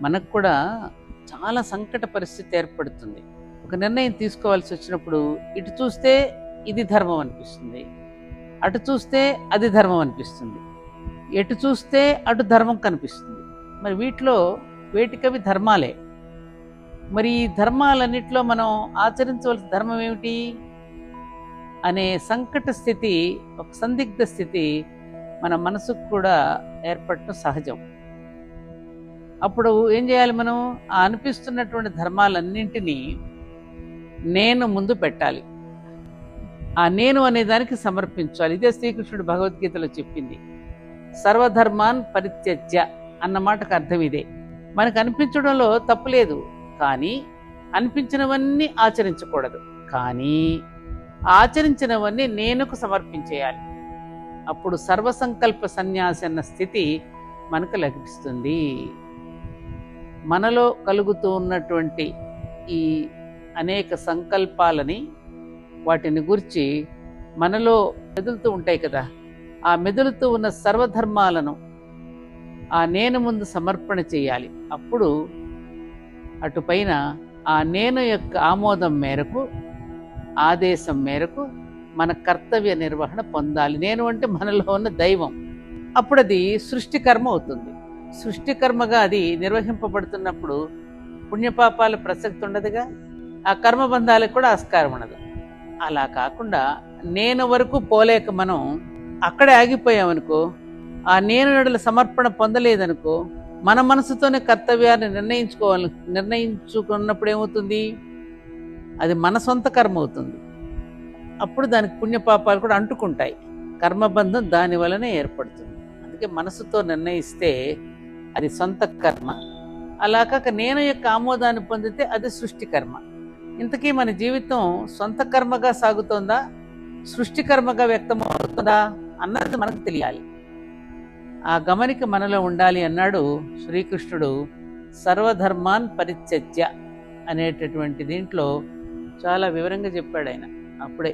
మనకు కూడా చాలా సంకట పరిస్థితి ఏర్పడుతుంది. ఒక నిర్ణయం తీసుకోవాల్సి వచ్చినప్పుడు ఇటు చూస్తే ఇది ధర్మం అనిపిస్తుంది, అటు చూస్తే అది ధర్మం అనిపిస్తుంది, ఎటు చూస్తే అటు ధర్మం కనిపిస్తుంది. మరి వీటిలో వేటికవి ధర్మాలే. మరి ఈ ధర్మాలన్నిటిలో మనం ఆచరించవలసిన ధర్మం ఏమిటి అనే సంకట స్థితి, ఒక సందిగ్ధ స్థితి మన మనసుకు కూడా ఏర్పడటం సహజం. అప్పుడు ఏం చేయాలి? మనం ఆ అనిపిస్తున్నటువంటి ధర్మాలన్నింటినీ నేను ముందు పెట్టాలి, ఆ నేను అనే దానికి సమర్పించాలి. ఇదే శ్రీకృష్ణుడు భగవద్గీతలో చెప్పింది. సర్వధర్మాన్ పరిత్యజ్య అన్న మాటకు అర్థం ఇదే. మనకు అనిపించడంలో తప్పులేదు, కానీ అనిపించినవన్నీ ఆచరించకూడదు. కానీ ఆచరించినవన్నీ నేనుకు సమర్పించేయాలి. అప్పుడు సర్వసంకల్ప సన్యాసి అన్న స్థితి మనకు లభిస్తుంది. మనలో కలుగుతూ ఉన్నటువంటి ఈ అనేక సంకల్పాలని, వాటిని గురించి మనలో మెదులుతూ ఉంటాయి కదా, ఆ మెదులుతూ ఉన్న సర్వధర్మాలను ఆ నేను ముందు సమర్పణ చేయాలి. అప్పుడు అటుపైన ఆ నేను యొక్క ఆమోదం మేరకు, ఆదేశం మేరకు మన కర్తవ్య నిర్వహణ పొందాలి. నేను అంటే మనలో ఉన్న దైవం. అప్పుడు అది సృష్టికర్మ అవుతుంది. సృష్టికర్మగా అది నిర్వహింపబడుతున్నప్పుడు పుణ్యపాపాల ప్రసక్తి ఉండదుగా, ఆ కర్మబంధాలకు కూడా ఆస్కారం ఉండదు. అలా కాకుండా నేను వరకు పోలేక మనం అక్కడే ఆగిపోయామనుకో, ఆ నేను నడుల సమర్పణ పొందలేదనుకో, మన మనసుతోనే కర్తవ్యాన్ని నిర్ణయించుకున్నప్పుడు ఏమవుతుంది? అది మన సొంత కర్మ అవుతుంది. అప్పుడు దానికి పుణ్యపాపాలు కూడా అంటుకుంటాయి. కర్మబంధం దాని వలనే ఏర్పడుతుంది. అందుకే మనసుతో నిర్ణయిస్తే అది సొంత కర్మ. అలా కాక నేను యొక్క ఆమోదాన్ని పొందితే అది సృష్టి కర్మ. ఇంతకీ మన జీవితం సొంత కర్మగా సాగుతోందా, సృష్టి కర్మగా వ్యక్తమవుతుందా అన్నది మనకు తెలియాలి. ఆ గమనిక మనలో ఉండాలి అన్నాడు శ్రీకృష్ణుడు. సర్వధర్మాన్ పరిత్యజ్య అనేటటువంటి దీంట్లో చాలా వివరంగా చెప్పాడు ఆయన. అప్పుడే